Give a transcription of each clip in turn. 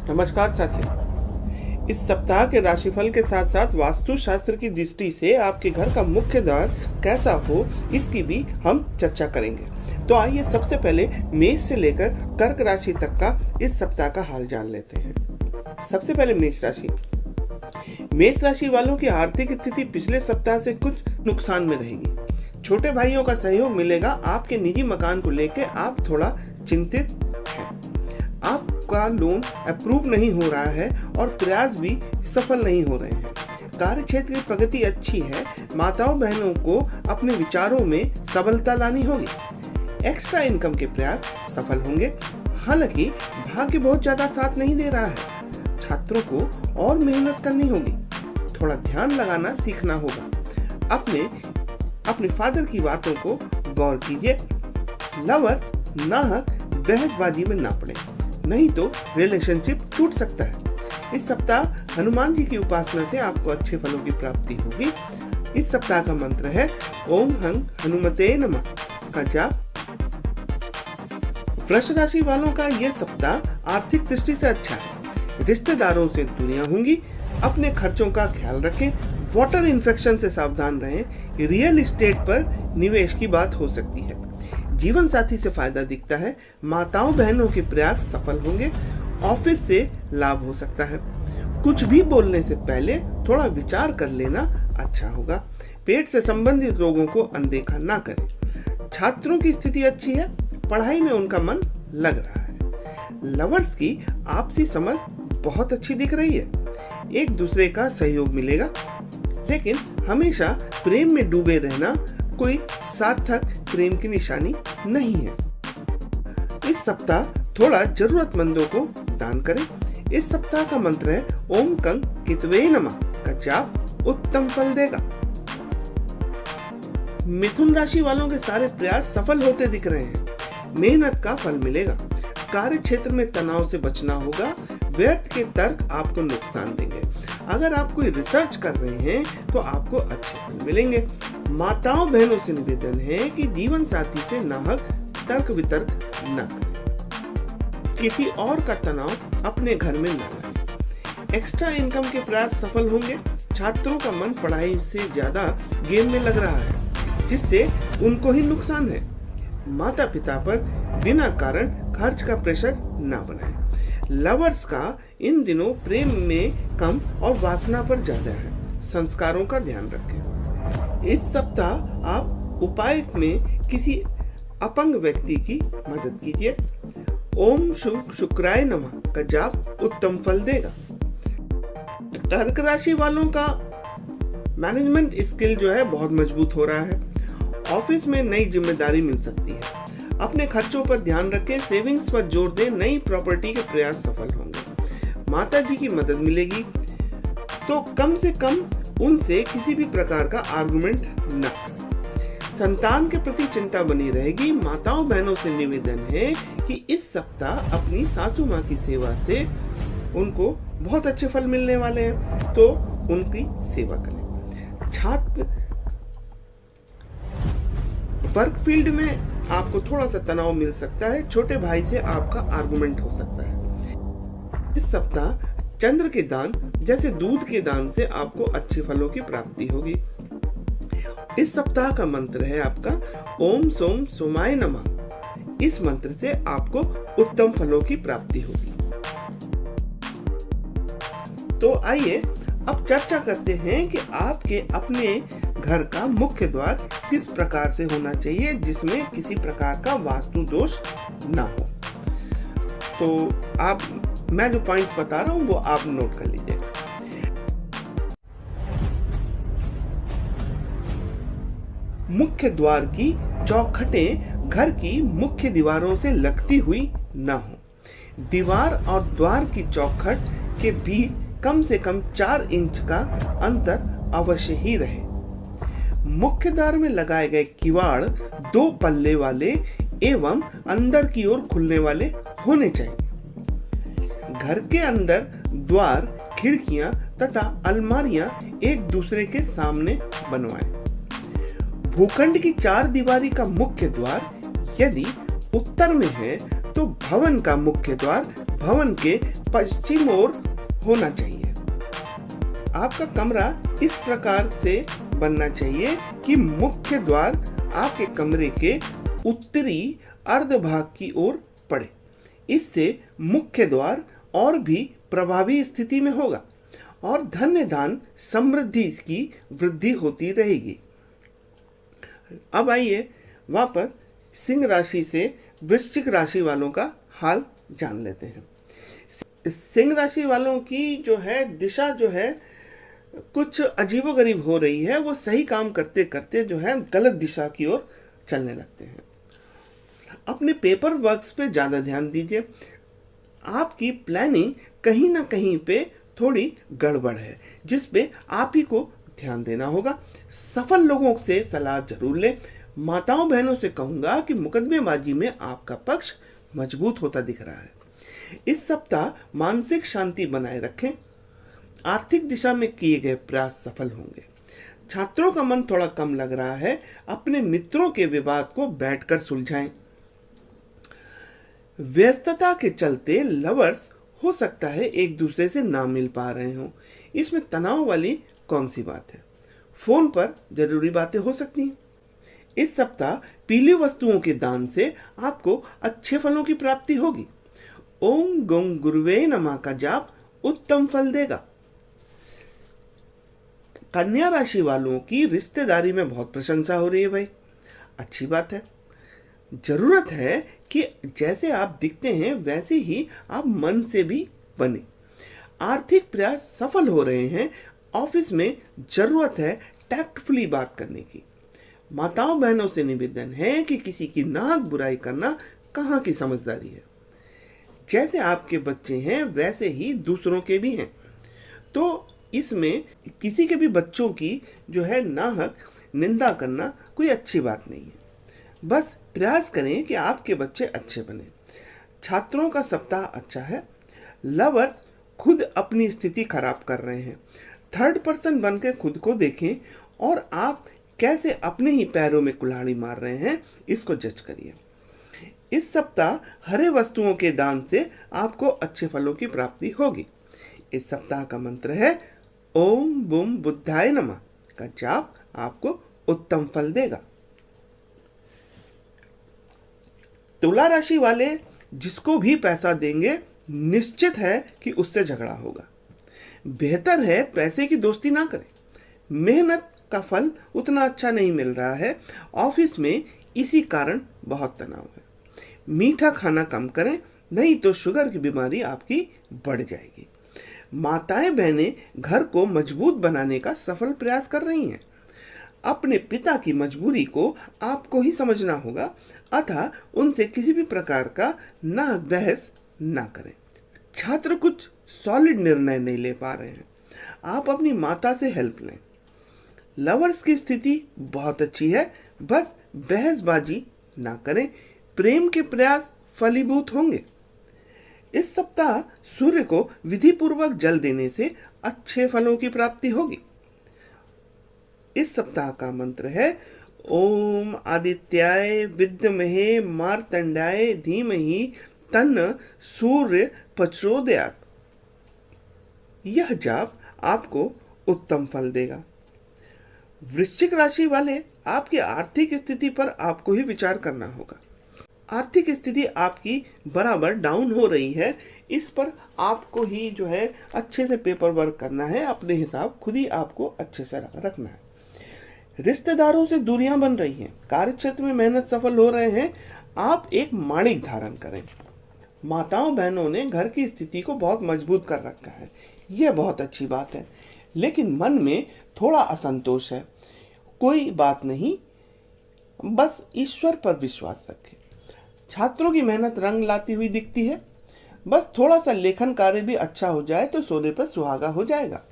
नमस्कार साथियों। इस सप्ताह के राशिफल के साथ साथ वास्तु शास्त्र की दृष्टि से आपके घर का मुख्य द्वार कैसा हो, इसकी भी हम चर्चा करेंगे। तो आइए सबसे पहले मेष से लेकर कर्क राशि तक का इस सप्ताह का हाल जान लेते हैं। सबसे पहले मेष राशि। मेष राशि वालों की आर्थिक स्थिति पिछले सप्ताह से कुछ नुकसान में रहेगी। छोटे भाइयों का सहयोग मिलेगा। आपके निजी मकान को लेकर आप थोड़ा चिंतित हैं। आपका लोन अप्रूव नहीं हो रहा है और प्रयास भी सफल नहीं हो रहे हैं। कार्य क्षेत्र की प्रगति अच्छी है। माताओं बहनों को अपने विचारों में सबलता लानी होगी। एक्स्ट्रा इनकम के प्रयास सफल होंगे। हालांकि भाग्य बहुत ज्यादा साथ नहीं दे रहा है। छात्रों को और मेहनत करनी होगी। थोड़ा ध्यान लगाना सीखना होगा। अपने फादर की बातों को गौर कीजिए। लवर्स नाहक बहसबाजी में ना पड़े, नहीं तो रिलेशनशिप टूट सकता है। इस सप्ताह हनुमान जी की उपासना से आपको अच्छे फलों की प्राप्ति होगी। इस सप्ताह का मंत्र है ओम हं हनुमते नमः का जाप। वृष राशि वालों का यह सप्ताह आर्थिक दृष्टि से अच्छा है। रिश्तेदारों से दूरियां होंगी। अपने खर्चों का ख्याल रखें। वाटर इन्फेक्शन से सावधान रहें। रियल एस्टेट पर निवेश की बात हो सकती है। जीवन साथी से फायदा दिखता है। माताओं बहनों के प्रयास सफल होंगे। ऑफिस से लाभ हो सकता है। कुछ भी बोलने से पहले थोड़ा विचार कर लेना अच्छा होगा। पेट से संबंधित रोगों को अनदेखा ना करें। छात्रों की स्थिति अच्छी है। पढ़ाई में उनका मन लग रहा है। लवर्स की आपसी समझ बहुत अच्छी दिख रही है। एक दूसरे का सहयोग मिलेगा, लेकिन हमेशा प्रेम में डूबे रहना कोई सार्थक प्रेम की निशानी नहीं है। इस सप्ताह थोड़ा जरूरतमंदों को दान करें। इस सप्ताह का मंत्र है ओम कंग कितवे नमः का जाप उत्तम फल देगा। मिथुन राशि वालों के सारे प्रयास सफल होते दिख रहे हैं। मेहनत का फल मिलेगा। कार्य क्षेत्र में तनाव से बचना होगा। व्यर्थ के तर्क आपको नुकसान देंगे। अगर आप कोई रिसर्च कर रहे हैं तो आपको अच्छे फल मिलेंगे। माताओं बहनों से निवेदन है कि जीवन साथी से नाहक तर्क वितर्क न करें। किसी और का तनाव अपने घर में न लाएं। एक्स्ट्रा इनकम के प्रयास सफल होंगे। छात्रों का मन पढ़ाई से ज्यादा गेम में लग रहा है, जिससे उनको ही नुकसान है। माता पिता पर बिना कारण खर्च का प्रेशर न बनाएं। लवर्स का इन दिनों प्रेम में कम और वासना पर ज्यादा है। संस्कारों का ध्यान रखें। इस सप्ताह आप उपाय में किसी अपंग व्यक्ति की मदद कीजिए। ओम शुक्राय नमः का जाप उत्तम फल देगा। कर्क राशि वालों का मैनेजमेंट स्किल जो है बहुत मजबूत हो रहा है। ऑफिस में नई जिम्मेदारी मिल सकती है। अपने खर्चों पर ध्यान रखें। सेविंग्स पर जोर दें। नई प्रॉपर्टी के प्रयास सफल होंगे। माता जी की मदद मिलेगी, तो कम से कम उनसे किसी भी प्रकार का आर्गुमेंट न करें। संतान के प्रति चिंता बनी रहेगी। माताओं बहनों से निवेदन है कि इस सप्ताह अपनी सासू माँ की सेवा से उनको बहुत अच्छे फल मिलने वाले हैं, तो उनकी सेवा करें। छात्र वर्क फील्ड में आपको थोड़ा सा तनाव मिल सकता है। छोटे भाई से आपका आर्गुमेंट हो सकता है। इस सप्ताह चंद्र के दान जैसे दूध के दान से आपको अच्छे फलों की प्राप्ति होगी। इस सप्ताह का मंत्र है आपका ओम सोम सोमाय नमः। इस मंत्र से आपको उत्तम फलों की प्राप्ति होगी। तो आइए अब चर्चा करते हैं कि आपके अपने घर का मुख्य द्वार किस प्रकार से होना चाहिए, जिसमें किसी प्रकार का वास्तु दोष ना हो। तो मैं जो पॉइंट्स बता रहा हूं वो आप नोट कर लीजिएगा। मुख्य द्वार की चौखटें घर की मुख्य दीवारों से लगती हुई न हो। दीवार और द्वार की चौखट के बीच कम से कम 4 इंच का अंतर अवश्य ही रहे। मुख्य द्वार में लगाए गए किवाड़ 2 पल्ले वाले एवं अंदर की ओर खुलने वाले होने चाहिए। घर के अंदर द्वार, खिड़कियां तथा अलमारियां एक दूसरे के सामने बनवाएं। भूखंड की 4 दीवारी का मुख्य द्वार यदि उत्तर में है तो भवन का मुख्य द्वार भवन के पश्चिम ओर होना चाहिए। आपका कमरा इस प्रकार से बनना चाहिए कि मुख्य द्वार आपके कमरे के उत्तरी अर्धभाग की ओर पड़े। इससे मुख्य द्वार और भी प्रभावी स्थिति में होगा और धन्य दान समृद्धि की वृद्धि होती रहेगी। अब आइए वापस सिंह राशि से वृश्चिक राशि वालों का हाल जान लेते हैं। सिंह राशि वालों की जो है दिशा जो है कुछ अजीबोगरीब हो रही है। वो सही काम करते करते जो है गलत दिशा की ओर चलने लगते हैं। अपने पेपर वर्क्स पे ज़्यादा ध्यान दीजिए। आपकी प्लानिंग कहीं ना कहीं पे थोड़ी गड़बड़ है, जिस पे आप ही को ध्यान देना होगा। सफल लोगों से सलाह जरूर लें। माताओं बहनों से कहूँगा कि मुकदमेबाजी में आपका पक्ष मजबूत होता दिख रहा है। इस सप्ताह मानसिक शांति बनाए रखें। आर्थिक दिशा में किए गए प्रयास सफल होंगे। छात्रों का मन थोड़ा कम लग रहा है। अपने मित्रों के विवाद को बैठकर सुलझाएं। व्यस्तता के चलते लवर्स हो सकता है एक दूसरे से ना मिल पा रहे हों। इसमें तनाव वाली कौन सी बात है? फोन पर जरूरी बातें हो सकती हैं। इस सप्ताह पीली वस्तुओं के दान से आपको अच्छे फलों की प्राप्ति होगी। ओम गं गुरुवे नमः का जाप उत्तम फल देगा। कन्या राशि वालों की रिश्तेदारी में बहुत प्रशंसा हो रही है भाई, अच्छी बात है। जरूरत है कि जैसे आप दिखते हैं वैसे ही आप मन से भी बने। आर्थिक प्रयास सफल हो रहे हैं। ऑफिस में जरूरत है टैक्टफुली बात करने की। माताओं बहनों से निवेदन है कि किसी की नाक बुराई करना कहाँ की समझदारी है। जैसे आपके बच्चे हैं वैसे ही दूसरों के भी हैं, तो इसमें किसी के भी बच्चों की जो है नाहक निंदा करना कोई अच्छी बात नहीं है। बस प्रयास करें कि आपके बच्चे अच्छे बने। छात्रों का सप्ताह अच्छा है। लवर्स खुद अपनी स्थिति खराब कर रहे हैं। थर्ड पर्सन बनकर खुद को देखें और आप कैसे अपने ही पैरों में कुल्हाड़ी मार रहे हैं इसको जज करिए। इस सप्ताह हरे वस्तुओं के दान से आपको अच्छे फलों की प्राप्ति होगी। इस सप्ताह का मंत्र है ओम बुम बुद्धाय नमः का जाप आपको उत्तम फल देगा। तुला राशि वाले जिसको भी पैसा देंगे निश्चित है कि उससे झगड़ा होगा। बेहतर है पैसे की दोस्ती ना करें। मेहनत का फल उतना अच्छा नहीं मिल रहा है। ऑफिस में इसी कारण बहुत तनाव है। मीठा खाना कम करें, नहीं तो शुगर की बीमारी आपकी बढ़ जाएगी। माताएं बहनें घर को मजबूत बनाने का सफल प्रयास कर रही हैं। अपने पिता की मजबूरी को आपको ही समझना होगा, अतः उनसे किसी भी प्रकार का ना बहस ना करें। छात्र कुछ सॉलिड निर्णय नहीं ले पा रहे हैं, आप अपनी माता से हेल्प लें। लवर्स की स्थिति बहुत अच्छी है, बस बहसबाजी ना करें। प्रेम के प्रयास फलीभूत होंगे। इस सप्ताह सूर्य को विधि पूर्वक जल देने से अच्छे फलों की प्राप्ति होगी। इस सप्ताह का मंत्र है ओम आदित्याय विद्महे मार्तंडाय धीमहि तन्न सूर्य प्रचोदयात्। यह जाप आपको उत्तम फल देगा। वृश्चिक राशि वाले आपकी आर्थिक स्थिति पर आपको ही विचार करना होगा। आर्थिक स्थिति आपकी बराबर डाउन हो रही है, इस पर आपको ही जो है अच्छे से पेपर वर्क करना है। अपने हिसाब खुद ही आपको अच्छे से रखना है। रिश्तेदारों से दूरियां बन रही हैं। कार्य क्षेत्र में मेहनत सफल हो रहे हैं। आप एक माणिक धारण करें। माताओं बहनों ने घर की स्थिति को बहुत मजबूत कर रखा है, यह बहुत अच्छी बात है। लेकिन मन में थोड़ा असंतोष है। कोई बात नहीं, बस ईश्वर पर विश्वास रखें। छात्रों की मेहनत रंग लाती हुई दिखती है। बस थोड़ा सा लेखन कार्य भी अच्छा हो जाए तो सोने पर सुहागा हो जाएगा।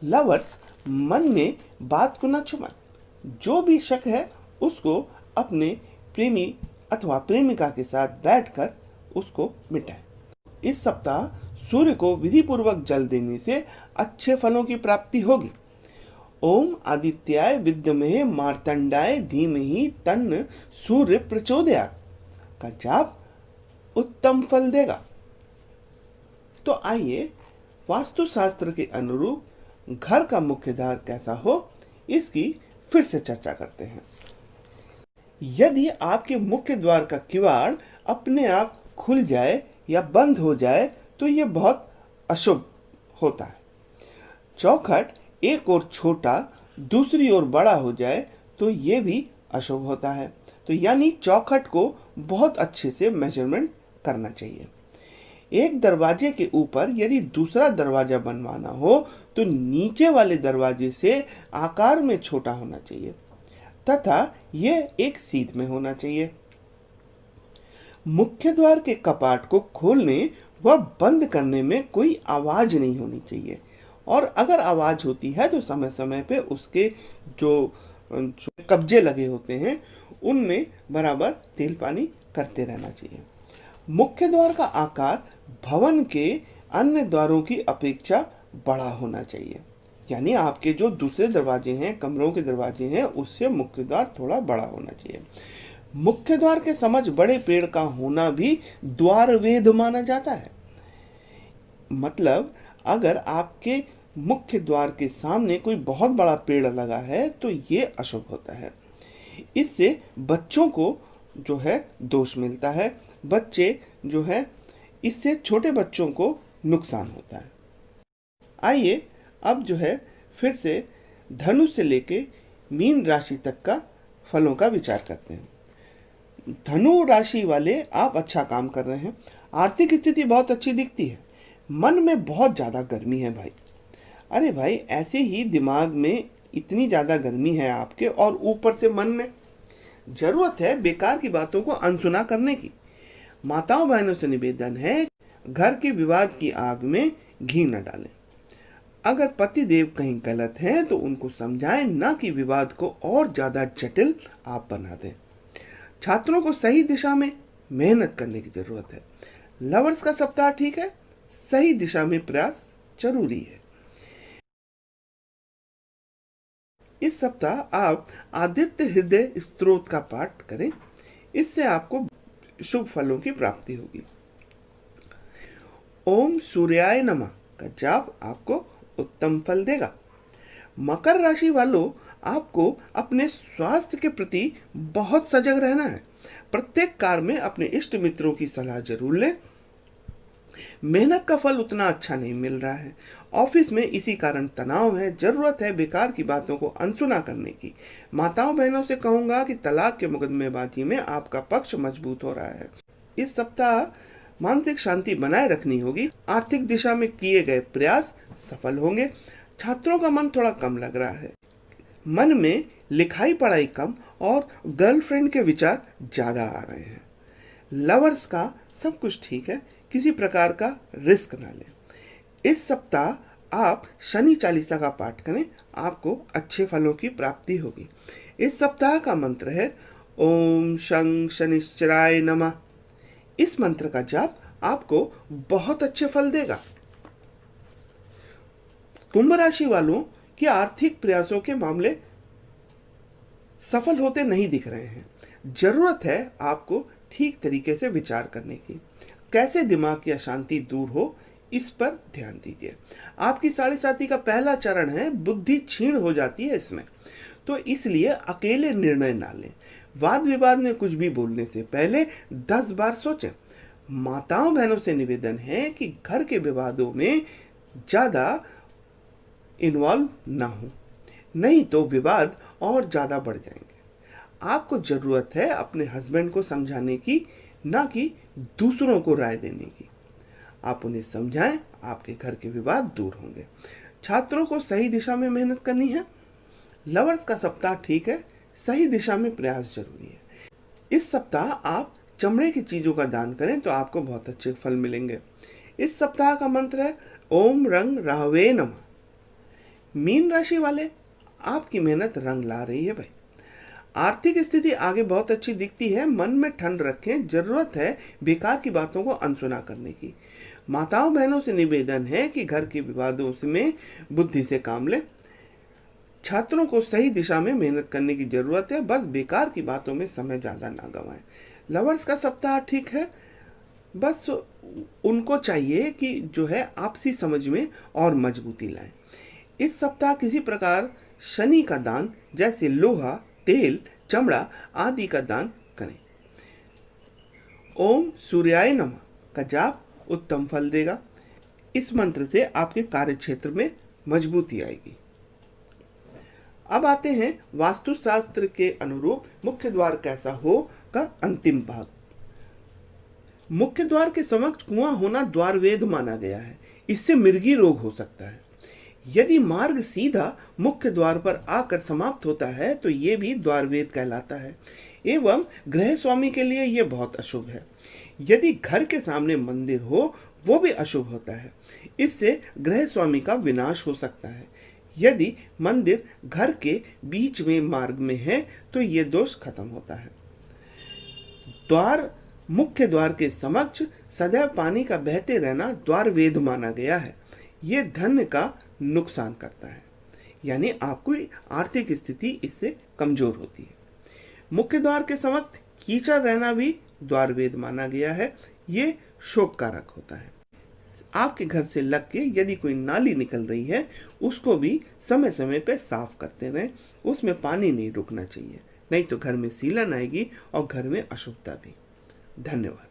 लवर्स मन में बात को न छुपाएं। जो भी शक है उसको अपने प्रेमी अथवा प्रेमिका के साथ बैठकर उसको मिटाएं। इस सप्ताह सूर्य को विधि पूर्वक जल देने से अच्छे फलों की प्राप्ति होगी। ओम आदित्याय विद्महे मार्तंडाय धीमहि तन्न सूर्य प्रचोदयात् का जाप उत्तम फल देगा। तो आइए वास्तुशास्त्र के अनुरूप घर का मुख्य द्वार कैसा हो, इसकी फिर से चर्चा करते हैं। यदि आपके मुख्य द्वार का किवाड़ अपने आप खुल जाए या बंद हो जाए तो यह बहुत अशुभ होता है। चौखट एक ओर छोटा दूसरी ओर बड़ा हो जाए तो यह भी अशुभ होता है। तो यानी चौखट को बहुत अच्छे से मेजरमेंट करना चाहिए। एक दरवाजे के ऊपर यदि दूसरा दरवाजा बनवाना हो तो नीचे वाले दरवाजे से आकार में छोटा होना चाहिए तथा यह एक सीध में होना चाहिए। मुख्य द्वार के कपाट को खोलने व बंद करने में कोई आवाज नहीं होनी चाहिए, और अगर आवाज होती है तो समय समय पे उसके जो कब्जे लगे होते हैं उनमें बराबर तेल पानी करते रहना चाहिए। मुख्य द्वार का आकार भवन के अन्य द्वारों की अपेक्षा बड़ा होना चाहिए, यानी आपके जो दूसरे दरवाजे हैं, कमरों के दरवाजे हैं, उससे मुख्य द्वार थोड़ा बड़ा होना चाहिए। मुख्य द्वार के समक्ष बड़े पेड़ का होना भी द्वार वेद माना जाता है। मतलब अगर आपके मुख्य द्वार के सामने कोई बहुत बड़ा पेड़ लगा है तो ये अशुभ होता है। इससे बच्चों को जो है दोष मिलता है, बच्चे जो है इससे छोटे बच्चों को नुकसान होता है। आइए अब जो है फिर से धनु से लेके मीन राशि तक का फलों का विचार करते हैं। धनु राशि वाले आप अच्छा काम कर रहे हैं, आर्थिक स्थिति बहुत अच्छी दिखती है, मन में बहुत ज़्यादा गर्मी है भाई। अरे भाई, ऐसे ही दिमाग में इतनी ज़्यादा गर्मी है आपके और ऊपर से मन में जरूरत है बेकार की बातों को अनसुना करने की। माताओं बहनों से निवेदन है, घर के विवाद की आग में घी न डालें। अगर पति देव कहीं गलत हैं तो उनको समझाएं, ना कि विवाद को और ज़्यादा जटिल आप बना दें। छात्रों को सही दिशा में मेहनत करने की जरूरत है। लवर्स का सप्ताह ठीक है, सही दिशा में प्रयास जरूरी है। इस सप्ताह आप आदित्य हृदय स्तोत्र का पाठ करें, इससे आपको शुभ फलों की प्राप्ति होगी। ओम सूर्याय नमः का जाप आपको उत्तम फल देगा। मकर राशि वालों, आपको अपने स्वास्थ्य के प्रति बहुत सजग रहना है। प्रत्येक कार्य में अपने इष्ट मित्रों की सलाह जरूर लें। मेहनत का फल उतना अच्छा नहीं मिल रहा है, ऑफिस में इसी कारण तनाव है, जरूरत है बेकार की बातों को अनसुना करने की। माताओं बहनों से कहूंगा कि तलाक के मुकदमेबाजी में आपका पक्ष मजबूत हो रहा है। इस सप्ताह मानसिक शांति बनाए रखनी होगी। आर्थिक दिशा में किए गए प्रयास सफल होंगे। छात्रों का मन थोड़ा कम लग रहा है, मन में लिखाई पढ़ाई कम और गर्लफ्रेंड के विचार ज्यादा आ रहे हैं। लवर्स का सब कुछ ठीक है, किसी प्रकार का रिस्क ना लें। इस सप्ताह आप शनि चालीसा का पाठ करें, आपको अच्छे फलों की प्राप्ति होगी। इस सप्ताह का मंत्र है ओम शं शनिश्चराय नमः। इस मंत्र का जाप आपको बहुत अच्छे फल देगा। कुंभ राशि वालों के आर्थिक प्रयासों के मामले सफल होते नहीं दिख रहे हैं। जरूरत है आपको ठीक तरीके से विचार करने की, कैसे दिमाग की अशांति दूर हो, इस पर ध्यान दीजिए। आपकी साढ़े साथी का पहला चरण है, बुद्धि क्षीण हो जाती है इसमें, तो इसलिए अकेले निर्णय ना लें। वाद विवाद में कुछ भी बोलने से पहले 10 बार सोचें। माताओं बहनों से निवेदन है कि घर के विवादों में ज्यादा इन्वॉल्व ना हो, नहीं तो विवाद और ज्यादा बढ़ जाएंगे। आपको जरूरत है अपने हस्बैंड को समझाने की, ना कि दूसरों को राय देने की। आप उन्हें समझाएं, आपके घर के विवाद दूर होंगे। छात्रों को सही दिशा में मेहनत करनी है। लवर्स का सप्ताह ठीक है, सही दिशा में प्रयास जरूरी है। इस सप्ताह आप चमड़े की चीजों का दान करें तो आपको बहुत अच्छे फल मिलेंगे। इस सप्ताह का मंत्र है ओम रंग राहवे नमः। मीन राशि वाले, आपकी मेहनत रंग ला रही है भाई। आर्थिक स्थिति आगे बहुत अच्छी दिखती है, मन में ठंड रखें। जरूरत है बेकार की बातों को अनसुना करने की। माताओं बहनों से निवेदन है कि घर के विवादों में बुद्धि से काम लें। छात्रों को सही दिशा में मेहनत करने की जरूरत है, बस बेकार की बातों में समय ज्यादा ना गंवाएं। लवर्स का सप्ताह ठीक है, बस उनको चाहिए कि जो है आपसी समझ में और मजबूती लाएं। इस सप्ताह किसी प्रकार शनि का दान जैसे लोहा, तेल, चमड़ा आदि का दान करें। ओम सूर्याय नमः का जाप उत्तम फल देगा। इस मंत्र से आपके कार्य क्षेत्र में मजबूती आएगी। अब आते हैं वास्तुशास्त्र के अनुरूप मुख्य द्वार कैसा हो का अंतिम भाग। मुख्य द्वार के समक्ष कुआं होना द्वार वेद माना गया है। इससे मिर्गी रोग हो सकता है। यदि मार्ग सीधा मुख्य द्वार पर आकर समाप्त होता है तो ये भी द्वार वेद कहलाता है एवं गृह स्वामी के लिए यह बहुत अशुभ है। यदि घर के सामने मंदिर हो वो भी अशुभ होता है। इससे गृह स्वामी का विनाश हो सकता है। यदि मंदिर घर के बीच में मार्ग में है तो ये दोष खत्म होता है। द्वार मुख्य द्वार के समक्ष सदैव पानी का बहते रहना द्वार वेद माना गया है। ये धन का नुकसान करता है, यानी आपकी आर्थिक स्थिति इससे कमजोर होती है। मुख्य द्वार के समक्ष कीचड़ रहना भी द्वार वेद माना गया है। ये शोक कारक होता है। आपके घर से लग के यदि कोई नाली निकल रही है उसको भी समय समय पे साफ करते रहें। उसमें पानी नहीं रुकना चाहिए, नहीं तो घर में सीलन आएगी और घर में अशुभता भी। धन्यवाद।